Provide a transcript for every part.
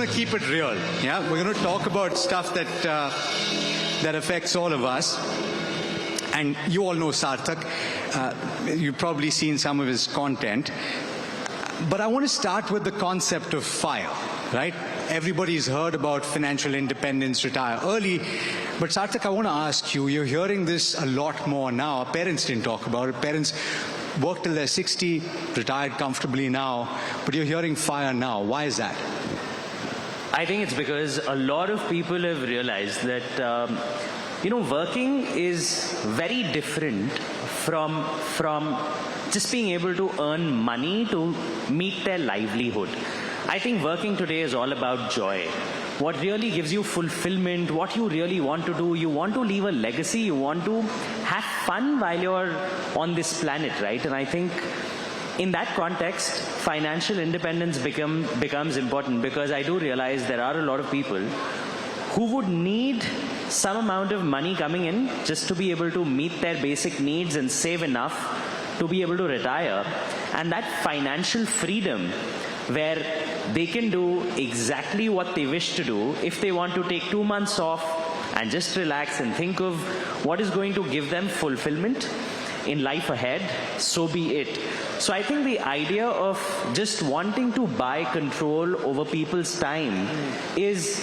going to keep it real. Yeah, we're going to talk about stuff that that affects all of us. And you all know Sarthak. You've probably seen some of his content. But I want to start with the concept of FIRE, right? Everybody's heard about financial independence, retire early. But Sarthak, I want to ask you, you're hearing this a lot more now. Our parents didn't talk about it. Parents work till they're 60, retired comfortably now. But you're hearing FIRE now. Why is that? I think it's because a lot of people have realized that, working is very different from just being able to earn money to meet their livelihood. I think working today is all about joy. What really gives you fulfillment, what you really want to do, you want to leave a legacy, you want to have fun while you're on this planet, right? And I think in that context, financial independence becomes important, because I do realize there are a lot of people who would need some amount of money coming in just to be able to meet their basic needs and save enough to be able to retire. And that financial freedom where they can do exactly what they wish to do. If they want to take 2 months off and just relax and think of what is going to give them fulfillment in life ahead, so be it. So I think the idea of just wanting to buy control over people's time is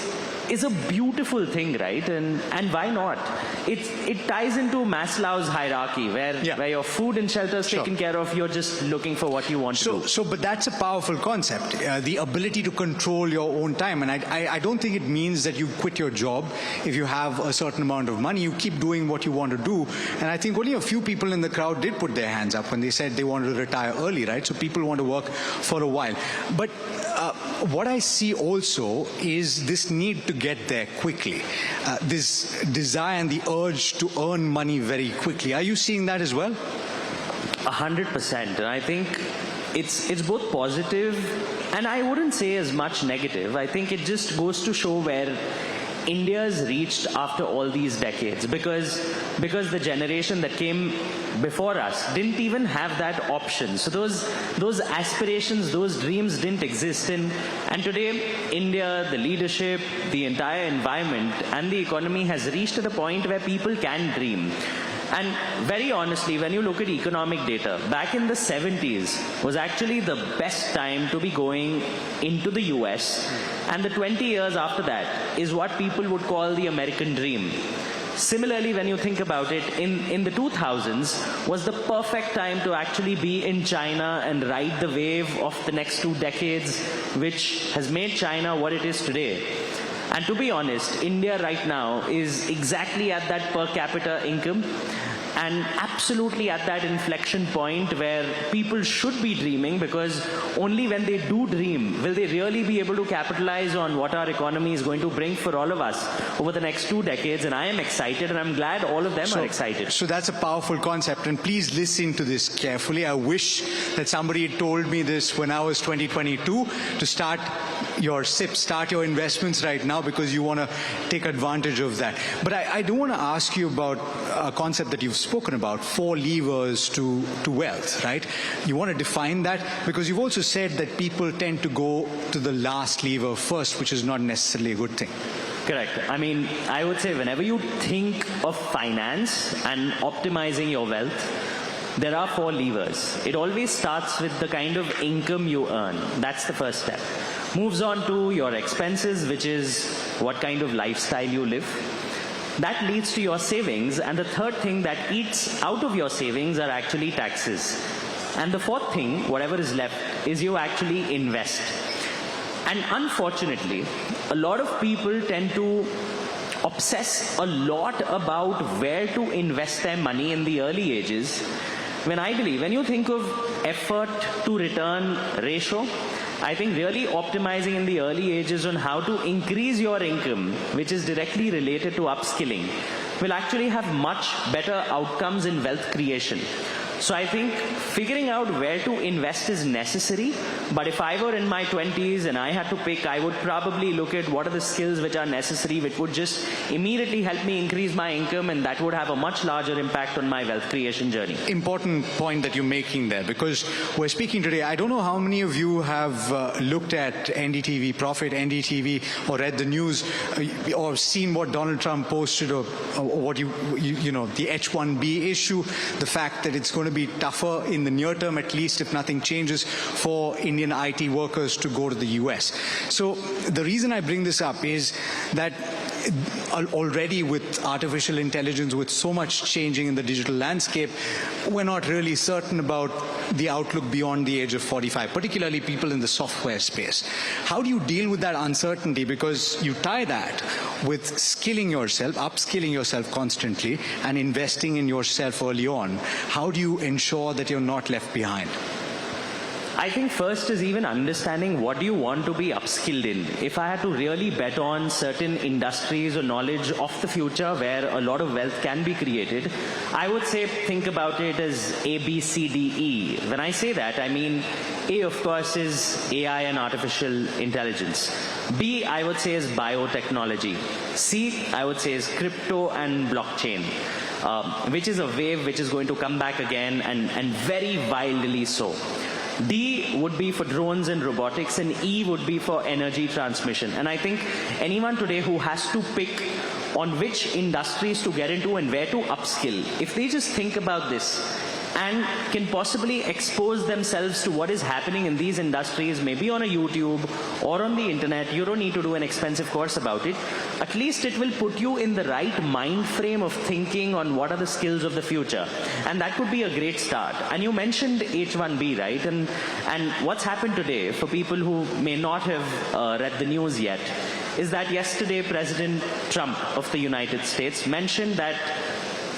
a beautiful thing, right? And why not? It ties into Maslow's hierarchy, where your food and shelter is taken care of, you're just looking for what you want to do. But that's a powerful concept, the ability to control your own time. And I don't think it means that you quit your job if you have a certain amount of money. You keep doing what you want to do. And I think only a few people in the crowd did put their hands up when they said they wanted to retire early, right? So people want to work for a while. But what I see also is this need to get there quickly, this desire and the urge to earn money very quickly. Are you seeing that as well? 100%. And I think it's both positive, and I wouldn't say as much negative. I think it just goes to show where India's reached after all these decades, because the generation that came before us didn't even have that option. So those aspirations, those dreams didn't exist. And today, India, the leadership, the entire environment and the economy has reached to the point where people can dream. And very honestly, when you look at economic data, back in the 70s was actually the best time to be going into the US. And the 20 years after that is what people would call the American dream. Similarly, when you think about it, in the 2000s was the perfect time to actually be in China and ride the wave of the next 2 decades, which has made China what it is today. And to be honest, India right now is exactly at that per capita income and absolutely at that inflection point where people should be dreaming, because only when they do dream will they really be able to capitalize on what our economy is going to bring for all of us over the next 2 decades. And I am excited, and I'm glad all of them are excited. So that's a powerful concept, and please listen to this carefully. I wish that somebody had told me this when I was 2022 to start your SIP, start your investments right now, because you want to take advantage of that. But I do want to ask you about a concept that you've spoken about, 4 levers to wealth, right? You want to define that, because you've also said that people tend to go to the last lever first, which is not necessarily a good thing. Correct. I mean, I would say whenever you think of finance and optimizing your wealth, there are 4 levers. It always starts with the kind of income you earn. That's the first step. Moves on to your expenses, which is what kind of lifestyle you live. That leads to your savings, and the third thing that eats out of your savings are actually taxes. And the fourth thing, whatever is left, is you actually invest. And unfortunately, a lot of people tend to obsess a lot about where to invest their money in the early ages, when ideally, when you think of effort to return ratio, I think really optimizing in the early ages on how to increase your income, which is directly related to upskilling, will actually have much better outcomes in wealth creation. So I think figuring out where to invest is necessary, but if I were in my 20s and I had to pick, I would probably look at what are the skills which are necessary, which would just immediately help me increase my income, and that would have a much larger impact on my wealth creation journey. Important point that you're making there, because we're speaking today. I don't know how many of you have looked at NDTV Profit, NDTV, or read the news, or seen what Donald Trump posted, or what you know, the H-1B issue, the fact that it's going to be tougher in the near term, at least if nothing changes, for Indian IT workers to go to the US. So the reason I bring this up is that already with artificial intelligence, with so much changing in the digital landscape, we're not really certain about the outlook beyond the age of 45, particularly people in the software space. How do you deal with that uncertainty? Because you tie that with skilling yourself, upskilling yourself constantly, and investing in yourself early on. How do you ensure that you're not left behind? I think first is even understanding what do you want to be upskilled in. If I had to really bet on certain industries or knowledge of the future where a lot of wealth can be created, I would say think about it as A, B, C, D, E. When I say that, I mean A, of course, is AI and artificial intelligence. B, I would say, is biotechnology. C, I would say, is crypto and blockchain. Which is a wave which is going to come back again, and very wildly so. D would be for drones and robotics, and E would be for energy transmission. And I think anyone today who has to pick on which industries to get into and where to upskill, if they just think about this and can possibly expose themselves to what is happening in these industries, maybe on a YouTube or on the internet, you don't need to do an expensive course about it. At least it will put you in the right mind frame of thinking on what are the skills of the future. And that could be a great start. And you mentioned H-1B, right? And what's happened today, for people who may not have read the news yet, is that yesterday President Trump of the United States mentioned that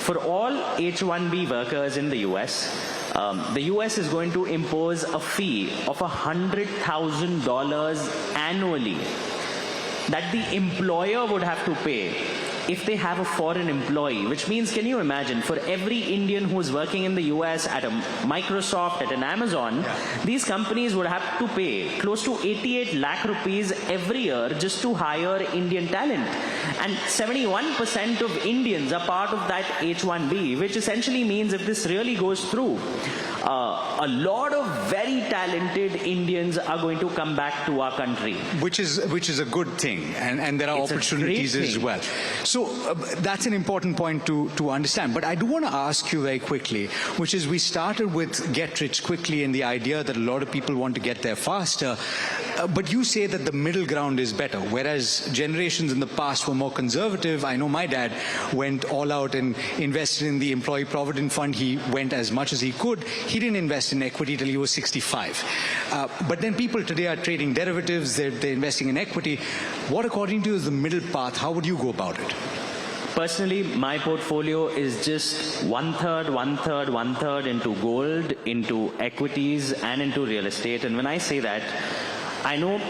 for all H-1B workers in the US, the US is going to impose a fee of $100,000 annually that the employer would have to pay if they have a foreign employee, which means, can you imagine, for every Indian who is working in the US at a Microsoft, at an Amazon, these companies would have to pay close to 88 lakh rupees every year just to hire Indian talent. And 71% of Indians are part of that H-1B, which essentially means if this really goes through, a lot of very talented Indians are going to come back to our country. Which is a good thing, and there are opportunities as well. So that's an important point to understand. But I do want to ask you very quickly, which is, we started with get rich quickly and the idea that a lot of people want to get there faster. But you say that the middle ground is better, whereas generations in the past were more conservative. I know my dad went all out and invested in the Employee Provident Fund. He went as much as he could. He didn't invest in equity till he was 65. But then people today are trading derivatives, they're investing in equity. What, according to you, is the middle path? How would you go about it? Personally, my portfolio is just one-third into gold, into equities, and into real estate. And when I say that, I know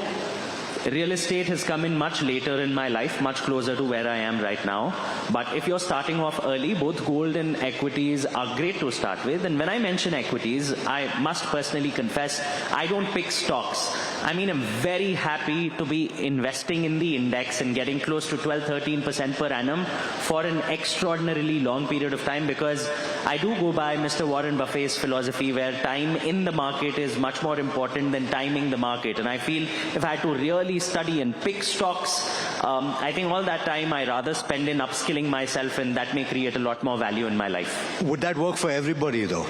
real estate has come in much later in my life, much closer to where I am right now. But if you're starting off early, both gold and equities are great to start with. And when I mention equities, I must personally confess, I don't pick stocks. I mean, I'm very happy to be investing in the index and getting close to 12-13% per annum for an extraordinarily long period of time, because I do go by Mr. Warren Buffett's philosophy, where time in the market is much more important than timing the market. And I feel if I had to really study and pick stocks, I think all that time I rather spend in upskilling myself, and that may create a lot more value in my life. Would that work for everybody, though?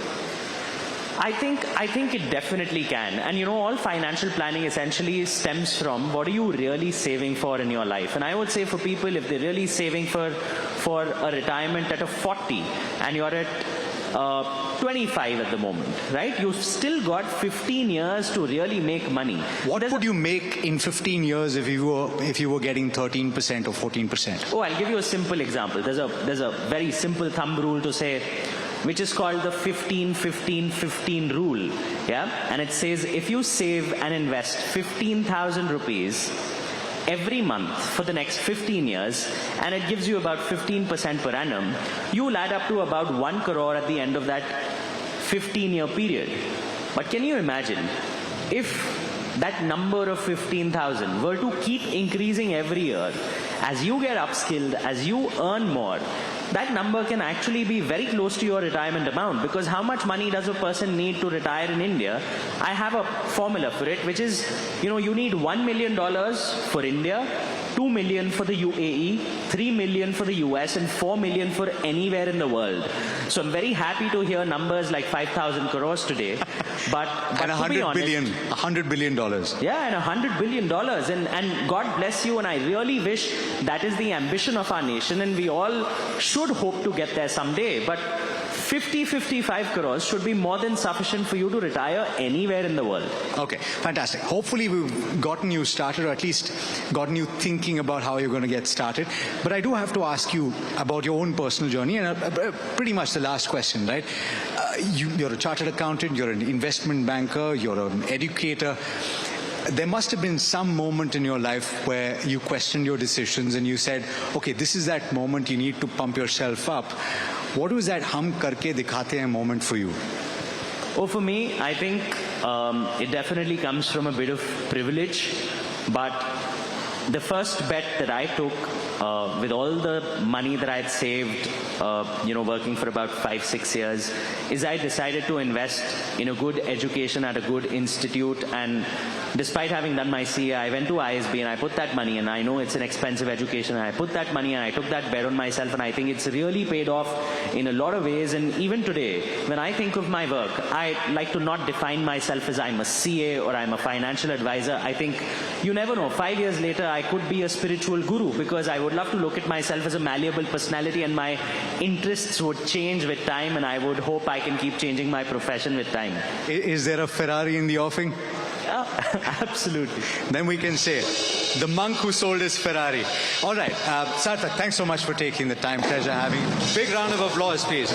I think it definitely can. And you know, all financial planning essentially stems from what are you really saving for in your life. And I would say for people, if they're really saving for a retirement at a 40 and you're at 25 at the moment, right? You've still got 15 years to really make money. What would you make in 15 years if you were getting 13% or 14%? Oh, I'll give you a simple example. There's a very simple thumb rule to say, which is called the 15-15-15 rule. Yeah? And it says if you save and invest 15,000 rupees every month for the next 15 years, and it gives you about 15% per annum, you'll add up to about 1 crore at the end of that 15-year period. But can you imagine if that number of 15,000 were to keep increasing every year as you get upskilled, as you earn more? That number can actually be very close to your retirement amount, because how much money does a person need to retire in India? I have a formula for it, which is, you need $1 million for India, 2 million for the UAE, 3 million for the US, and 4 million for anywhere in the world. So I'm very happy to hear numbers like 5,000 crores today. But and $100 billion. Yeah, and $100 billion. And God bless you, and I really wish that is the ambition of our nation, and we all should hope to get there someday. But 55 crores should be more than sufficient for you to retire anywhere in the world. Okay, fantastic. Hopefully we've gotten you started, or at least gotten you thinking about how you're going to get started. But I do have to ask you about your own personal journey, and pretty much the last question, right? You're a chartered accountant, you're an investment banker, you're an educator. There must have been some moment in your life where you questioned your decisions and you said, okay, this is that moment you need to pump yourself up. What was that hum karke dikhate hain moment for you? Oh, for me, I think it definitely comes from a bit of privilege. But the first bet that I took with all the money that I'd saved, working for about 5-6 years, is I decided to invest in a good education at a good institute. And despite having done my CA, I went to ISB and I put that money, and I know it's an expensive education, and I put that money and I took that bet on myself, and I think it's really paid off in a lot of ways. And even today, when I think of my work, I like to not define myself as I'm a CA or I'm a financial advisor. I think you never know, 5 years later I could be a spiritual guru, because I would love to look at myself as a malleable personality, and my interests would change with time, and I would hope I can keep changing my profession with time. Is there a Ferrari in the offing? Absolutely. Then we can say, the monk who sold his Ferrari. All right, Sarthak, thanks so much for taking the time. Pleasure having you. Big round of applause, please.